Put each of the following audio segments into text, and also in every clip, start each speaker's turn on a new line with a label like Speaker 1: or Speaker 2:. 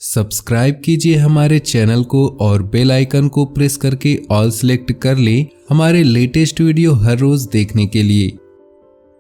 Speaker 1: Subscribe कीजिए हमारे channel को और बेल आइकन को प्रेस करके ऑल सेलेक्ट कर लें हमारे लेटेस्ट वीडियो हर रोज देखने के लिए।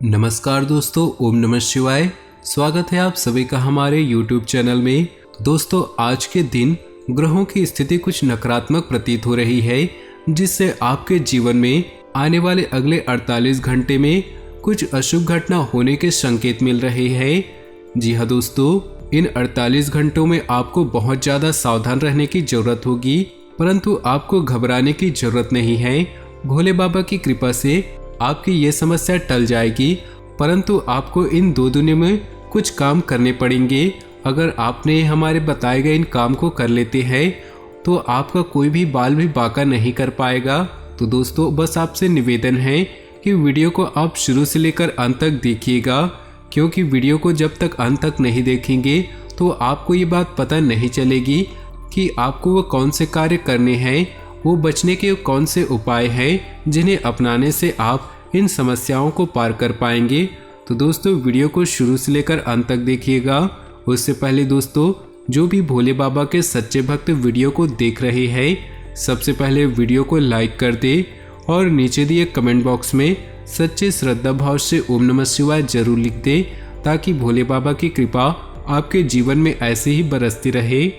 Speaker 1: नमस्कार दोस्तों, ओम नमः शिवाय। स्वागत है आप सभी का हमारे YouTube चैनल में। दोस्तों, आज के दिन ग्रहों की स्थिति कुछ नकारात्मक प्रतीत हो रही है, जिससे आपके जीवन में आने वाले अगले 48 घंटे में कुछ अशुभ घटना होने के संकेत मिल रहे हैं। जी हाँ दोस्तों, इन 48 घंटों में आपको बहुत ज़्यादा सावधान रहने की जरूरत होगी, परंतु आपको घबराने की जरूरत नहीं है। भोले बाबा की कृपा से आपकी ये समस्या टल जाएगी, परंतु आपको इन 2 दिनों में कुछ काम करने पड़ेंगे। अगर आपने हमारे बताए गए इन काम को कर लेते हैं तो आपका कोई भी बाल भी बांका नहीं कर पाएगा। तो दोस्तों, बस आपसे निवेदन है कि वीडियो को आप शुरू से लेकर अंत तक देखिएगा, क्योंकि वीडियो को जब तक अंत तक नहीं देखेंगे तो आपको ये बात पता नहीं चलेगी कि आपको वो कौन से कार्य करने हैं, वो बचने के कौन से उपाय हैं जिन्हें अपनाने से आप इन समस्याओं को पार कर पाएंगे। तो दोस्तों, वीडियो को शुरू से लेकर अंत तक देखिएगा। उससे पहले दोस्तों, जो भी भोले बाबा के सच्चे भक्त वीडियो को देख रहे हैं, सबसे पहले वीडियो को लाइक कर दे और नीचे दिए कमेंट बॉक्स में सच्चे श्रद्धा भाव से ओम नमः शिवाय जरूर लिख दे, ताकि भोले बाबा की कृपा आपके जीवन में ऐसे ही बरसती रहे।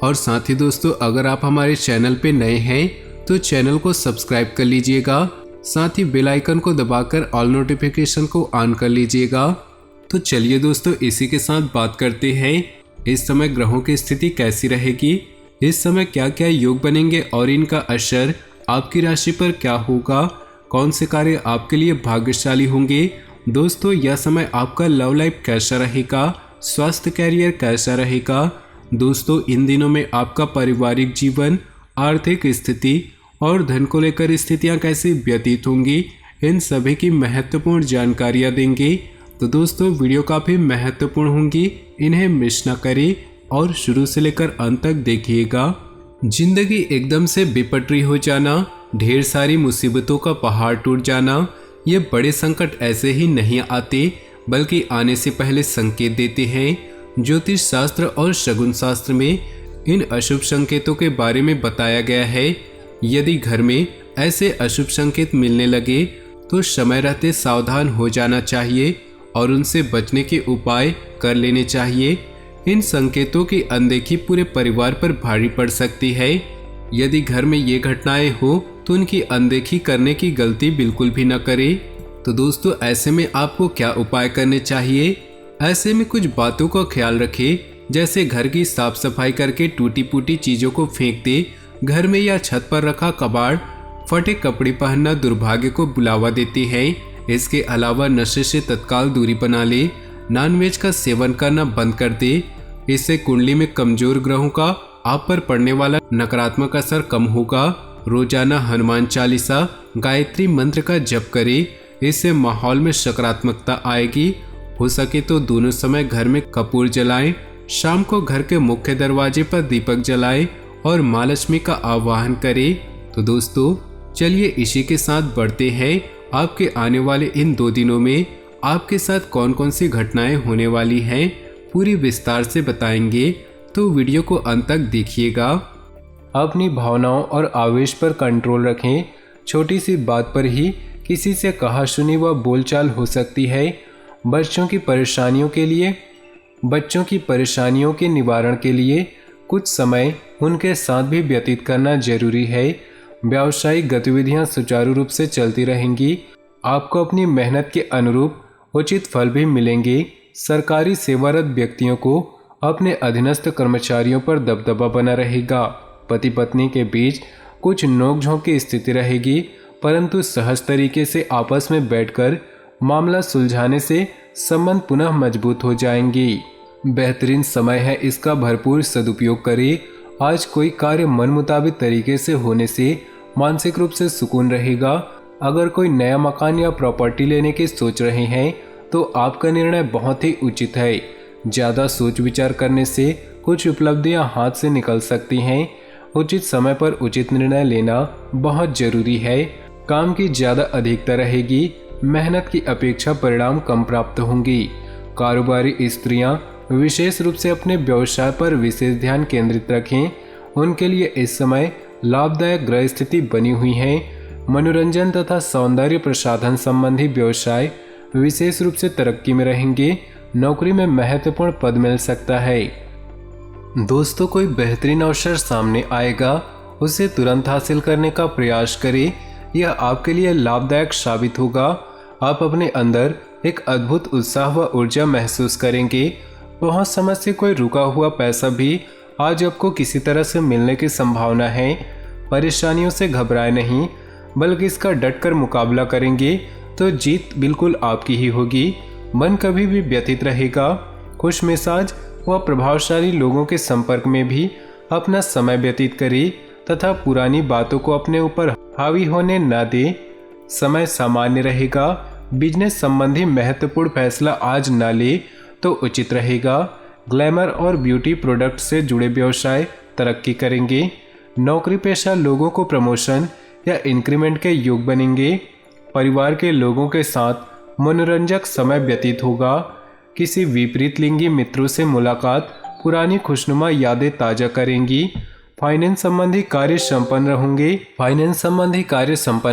Speaker 1: और साथ ही दोस्तों, अगर आप हमारे चैनल पे नए हैं तो चैनल को सब्सक्राइब कर लीजिएगा, साथ ही बेल आइकन को दबाकर ऑल नोटिफिकेशन को ऑन कर लीजिएगा। तो चलिए दोस्तों, इसी के साथ बात करते हैं इस समय ग्रहों की स्थिति कैसी रहेगी, इस समय क्या क्या योग बनेंगे और इनका असर आपकी राशि पर क्या होगा, कौन से कार्य आपके लिए भाग्यशाली होंगे। दोस्तों, यह समय आपका लव लाइफ कैसा रहेगा, स्वास्थ्य कैरियर कैसा रहेगा। दोस्तों, इन दिनों में आपका पारिवारिक जीवन, आर्थिक स्थिति और धन को लेकर स्थितियां कैसे व्यतीत होंगी, इन सभी की महत्वपूर्ण जानकारियां देंगे। तो दोस्तों, वीडियो काफ़ी महत्वपूर्ण होंगी, इन्हें मिस ना करें और शुरू से लेकर अंत तक देखिएगा। जिंदगी एकदम से बेपटरी हो जाना, ढेर सारी मुसीबतों का पहाड़ टूट जाना, ये बड़े संकट ऐसे ही नहीं आते, बल्कि आने से पहले संकेत देते हैं। ज्योतिष शास्त्र और शगुन शास्त्र में इन अशुभ संकेतों के बारे में बताया गया है। यदि घर में ऐसे अशुभ संकेत मिलने लगे तो समय रहते सावधान हो जाना चाहिए और उनसे बचने के उपाय कर लेने चाहिए। इन संकेतों की अनदेखी पूरे परिवार पर भारी पड़ सकती है। यदि घर में ये घटनाएं हो तो उनकी अनदेखी करने की गलती बिल्कुल भी न करें। तो दोस्तों, ऐसे में आपको क्या उपाय करने चाहिए? ऐसे में कुछ बातों का ख्याल रखें, जैसे घर की साफ सफाई करके टूटी फूटी चीजों को फेंक दे। घर में या छत पर रखा कबाड़, फटे कपड़े पहनना दुर्भाग्य को बुलावा देते हैं। इसके अलावा नशे से तत्काल दूरी बना ले, नॉनवेज का सेवन करना बंद कर दे। इससे कुंडली में कमजोर ग्रहों का आप पर पड़ने वाला नकारात्मक असर कम होगा। रोजाना हनुमान चालीसा, गायत्री मंत्र का जप करें, इससे माहौल में सकारात्मकता आएगी। हो सके तो दोनों समय घर में कपूर जलाएं। शाम को घर के मुख्य दरवाजे पर दीपक जलाएं और माँ लक्ष्मी का आवाहन करें। तो दोस्तों, चलिए इसी के साथ बढ़ते हैं आपके आने वाले इन 2 दिनों में आपके साथ कौन कौन सी घटनाएं होने वाली हैं, पूरी विस्तार से बताएंगे। तो वीडियो को अंत तक देखिएगा। अपनी भावनाओं और आवेश पर कंट्रोल रखें। छोटी सी बात पर ही किसी से कहा सुनी व बोलचाल हो सकती है। बच्चों की परेशानियों के निवारण के लिए कुछ समय उनके साथ भी व्यतीत करना जरूरी है। व्यावसायिक गतिविधियां सुचारू रूप से चलती रहेंगी। आपको अपनी मेहनत के अनुरूप उचित फल भी मिलेंगे। सरकारी सेवारत व्यक्तियों को अपने अधीनस्थ कर्मचारियों पर दबदबा बना रहेगा। पति पत्नी के बीच कुछ नोकझोंक की स्थिति रहेगी, परंतु सहज तरीके से आपस में बैठकर मामला सुलझाने से संबंध पुनः मजबूत हो जाएंगी। बेहतरीन समय है, इसका भरपूर सदुपयोग करें। आज कोई कार्य मन मुताबिक तरीके से होने से मानसिक रूप से सुकून रहेगा। अगर कोई नया मकान या प्रॉपर्टी लेने की सोच रहे हैं तो आपका निर्णय बहुत ही उचित है। ज़्यादा सोच विचार करने से कुछ उपलब्धियां हाथ से निकल सकती हैं। उचित समय पर उचित निर्णय लेना बहुत जरूरी है। काम की ज़्यादा अधिकता रहेगी। मेहनत की अपेक्षा परिणाम कम प्राप्त होंगी। कारोबारी स्त्रियां विशेष रूप से अपने व्यवसाय पर विशेष ध्यान केंद्रित रखें। उनके लिए इस समय लाभदायक ग्रह स्थिति बनी हुई है। मनोरंजन तथा सौंदर्य प्रसाधन संबंधी व्यवसाय विशेष रूप से तरक्की में रहेंगे। नौकरी में महत्वपूर्ण पद मिल सकता है। दोस्तों, कोई बेहतरीन अवसर सामने आएगा, उसे तुरंत हासिल करने का प्रयास करें। यह आपके लिए लाभदायक साबित होगा। आप अपने अंदर एक अद्भुत उत्साह व ऊर्जा महसूस करेंगे। बहुत समय से कोई रुका हुआ पैसा भी आज आपको किसी तरह से मिलने की संभावना है। परेशानियों से घबराए नहीं, बल्कि इसका डटकर मुकाबला करेंगे तो जीत बिल्कुल आपकी ही होगी। मन कभी भी व्यथित रहेगा। खुश मिजाज व प्रभावशाली लोगों के संपर्क में भी अपना समय व्यतीत करें तथा पुरानी बातों को अपने ऊपर हावी होने न दे। समय सामान्य रहेगा। बिजनेस संबंधी महत्वपूर्ण फैसला आज न ले तो उचित रहेगा। ग्लैमर और ब्यूटी प्रोडक्ट से जुड़े व्यवसाय तरक्की करेंगे। नौकरी पेशा लोगों को प्रमोशन या इंक्रीमेंट के योग बनेंगे। परिवार के लोगों के साथ मनोरंजक समय व्यतीत होगा। किसी विपरीत लिंगी मित्रों से मुलाकात पुरानी खुशनुमा यादें ताज़ा करेंगी। फाइनेंस संबंधी कार्य संपन्न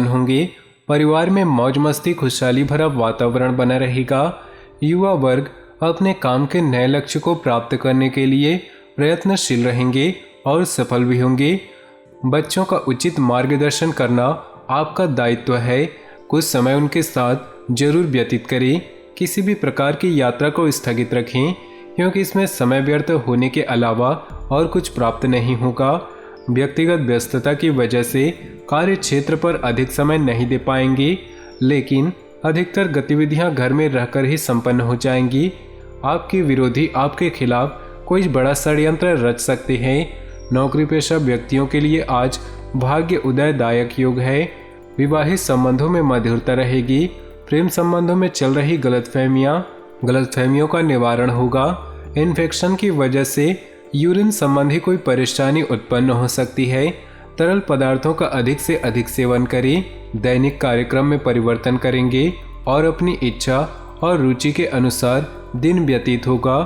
Speaker 1: होंगे। परिवार में मौज मस्ती खुशहाली भरा वातावरण बना रहेगा। युवा वर्ग अपने काम के नए लक्ष्य को प्राप्त करने के लिए प्रयत्नशील रहेंगे और सफल भी होंगे। बच्चों का उचित मार्गदर्शन करना आपका दायित्व है। कुछ समय उनके साथ जरूर व्यतीत करें। किसी भी प्रकार की यात्रा को स्थगित रखें, क्योंकि इसमें समय व्यर्थ होने के अलावा और कुछ प्राप्त नहीं होगा। व्यक्तिगत व्यस्तता की वजह से कार्य क्षेत्र पर अधिक समय नहीं दे पाएंगे, लेकिन अधिकतर गतिविधियां घर में रहकर ही संपन्न हो जाएंगी। आपके विरोधी आपके खिलाफ कोई बड़ा षड्यंत्र रच सकते हैं। नौकरी पेशा व्यक्तियों के लिए आज भाग्य उदयदायक योग है। विवाहित संबंधों में मधुरता रहेगी। प्रेम संबंधों में चल रही गलतफहमियों का निवारण होगा। इन्फेक्शन की वजह से यूरिन संबंधी कोई परेशानी उत्पन्न हो सकती है। तरल पदार्थों का अधिक से अधिक सेवन करें। दैनिक कार्यक्रम में परिवर्तन करेंगे और अपनी इच्छा और रुचि के अनुसार दिन व्यतीत होगा।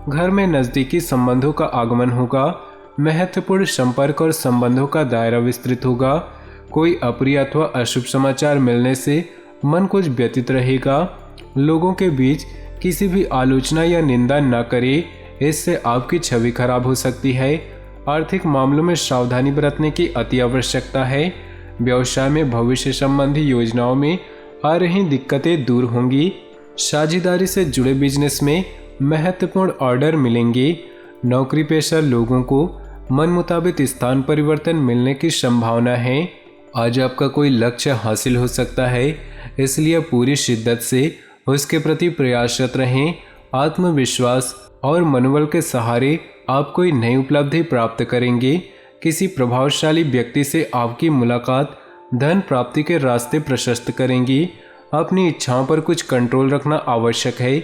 Speaker 1: घर में नज़दीकी संबंधों का आगमन होगा। महत्वपूर्ण संपर्क और संबंधों का दायरा विस्तृत होगा। कोई अप्रिय अथवा अशुभ समाचार मिलने से मन कुछ व्यतीत रहेगा। लोगों के बीच किसी भी आलोचना या निंदा न करें, इससे आपकी छवि खराब हो सकती है। आर्थिक मामलों में सावधानी बरतने की अति आवश्यकता है। व्यवसाय में भविष्य संबंधी योजनाओं में आ रही दिक्कतें दूर होंगी। साझेदारी से जुड़े बिजनेस में महत्वपूर्ण ऑर्डर मिलेंगे। नौकरी पेशा लोगों को मन मुताबिक स्थान परिवर्तन मिलने की संभावना है। आज आपका कोई लक्ष्य हासिल हो सकता है, इसलिए पूरी शिद्दत से उसके प्रति प्रयासरत रहें। आत्मविश्वास और मनोबल के सहारे आप कोई नई उपलब्धि प्राप्त करेंगे। किसी प्रभावशाली व्यक्ति से आपकी मुलाकात धन प्राप्ति के रास्ते प्रशस्त करेंगी। अपनी इच्छाओं पर कुछ कंट्रोल रखना आवश्यक है।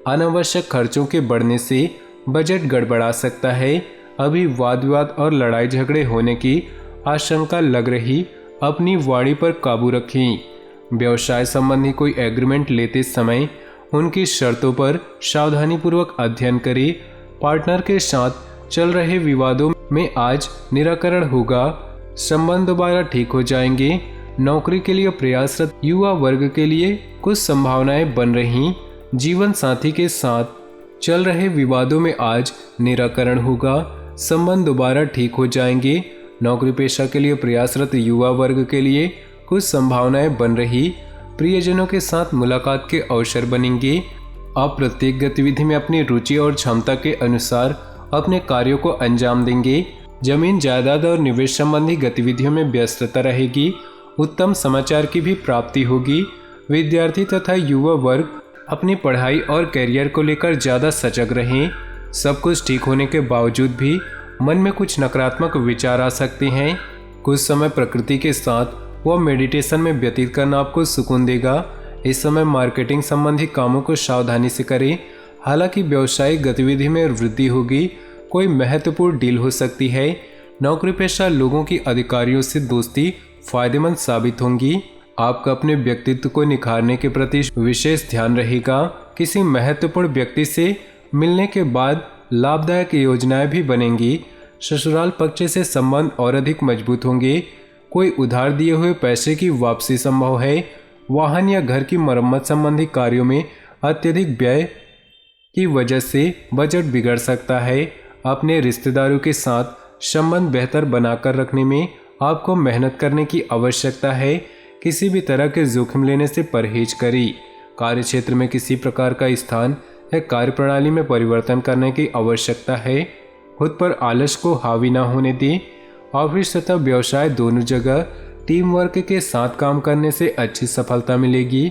Speaker 1: अनावश्यक खर्चों के बढ़ने से बजट गड़बड़ा सकता है। अभी वाद विवाद और लड़ाई झगड़े होने की आशंका लग रही। अपनी वाणी पर काबू रखें। व्यवसाय संबंधी कोई एग्रीमेंट लेते समय उनकी शर्तों पर सावधानीपूर्वक अध्ययन करें। पार्टनर के साथ चल रहे विवादों में आज निराकरण होगा। संबंध दोबारा ठीक हो जाएंगे। नौकरी के लिए प्रयासरत युवा वर्ग के लिए कुछ संभावनाएं बन रही। जीवन साथी के साथ चल रहे विवादों में आज निराकरण होगा। संबंध दोबारा ठीक हो जाएंगे। नौकरी पेशा के लिए प्रयासरत युवा वर्ग के लिए कुछ संभावनाएं बन रही। प्रियजनों के साथ मुलाकात के अवसर बनेंगे। आप प्रत्येक गतिविधि में अपनी रुचि और क्षमता के अनुसार अपने कार्यों को अंजाम देंगे। जमीन जायदाद और निवेश संबंधी गतिविधियों में व्यस्तता रहेगी। उत्तम समाचार की भी प्राप्ति होगी। विद्यार्थी तथा युवा वर्ग अपनी पढ़ाई और कैरियर को लेकर ज़्यादा सजग रहें। सब कुछ ठीक होने के बावजूद भी मन में कुछ नकारात्मक विचार आ सकते हैं। कुछ समय प्रकृति के साथ वह मेडिटेशन में व्यतीत करना आपको सुकून देगा। इस समय मार्केटिंग संबंधी कामों को सावधानी से करें। हालांकि व्यावसायिक गतिविधि में वृद्धि होगी। कोई महत्वपूर्ण डील हो सकती है। नौकरी पेशा लोगों की अधिकारियों से दोस्ती फायदेमंद साबित होंगी। आपका अपने व्यक्तित्व को निखारने के प्रति विशेष ध्यान रहेगा। किसी महत्वपूर्ण व्यक्ति से मिलने के बाद लाभदायक योजनाएं भी बनेंगी। ससुराल पक्ष से संबंध और अधिक मजबूत होंगे। कोई उधार दिए हुए पैसे की वापसी संभव है। वाहन या घर की मरम्मत संबंधी कार्यों में अत्यधिक व्यय की वजह से बजट बिगड़ सकता है। अपने रिश्तेदारों के साथ संबंध बेहतर बनाकर रखने में आपको मेहनत करने की आवश्यकता है। किसी भी तरह के जोखिम लेने से परहेज करें। कार्यक्षेत्र में किसी प्रकार का स्थान या कार्यप्रणाली में परिवर्तन करने की आवश्यकता है। खुद पर आलस को हावी न होने दें। ऑफिस तथा व्यवसाय दोनों जगह टीम वर्क के साथ काम करने से अच्छी सफलता मिलेगी।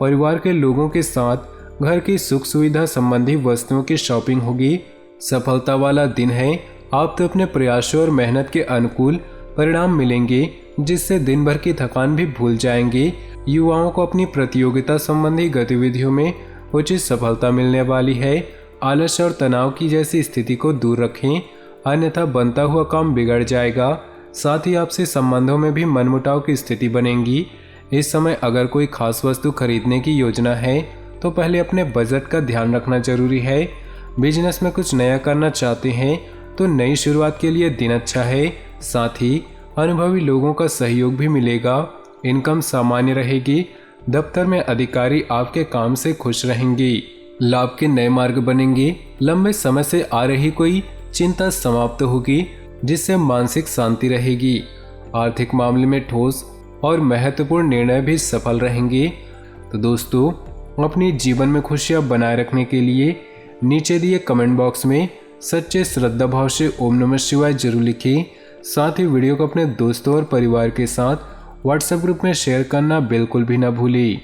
Speaker 1: परिवार के लोगों के साथ घर की सुख सुविधा संबंधी वस्तुओं की शॉपिंग होगी। सफलता वाला दिन है। आप तो अपने प्रयासों और मेहनत के अनुकूल परिणाम मिलेंगे, जिससे दिन भर की थकान भी भूल जाएंगे। युवाओं को अपनी प्रतियोगिता संबंधी गतिविधियों में उचित सफलता मिलने वाली है। आलस और तनाव की जैसी स्थिति को दूर रखें, अन्यथा बनता हुआ काम बिगड़ जाएगा। साथ ही आपसे संबंधों में भी मनमुटाव की स्थिति बनेगी। इस समय अगर कोई खास वस्तु खरीदने की योजना है तो पहले अपने बजट का ध्यान रखना जरूरी है। बिजनेस में कुछ नया करना चाहते हैं तो नई शुरुआत के लिए दिन अच्छा है। साथ ही अनुभवी लोगों का सहयोग भी मिलेगा। इनकम सामान्य रहेगी। दफ्तर में अधिकारी आपके काम से खुश रहेंगे। लाभ के नए मार्ग बनेंगे। लंबे समय से आ रही कोई चिंता समाप्त होगी, जिससे मानसिक शांति रहेगी। आर्थिक मामले में ठोस और महत्वपूर्ण निर्णय भी सफल रहेंगे। तो दोस्तों, अपने जीवन में खुशियां बनाए रखने के लिए नीचे दिए कमेंट बॉक्स में सच्चे श्रद्धा भाव से ओम नमः शिवाय जरूर लिखें। साथ ही वीडियो को अपने दोस्तों और परिवार के साथ व्हाट्सएप ग्रुप में शेयर करना बिल्कुल भी ना भूलें।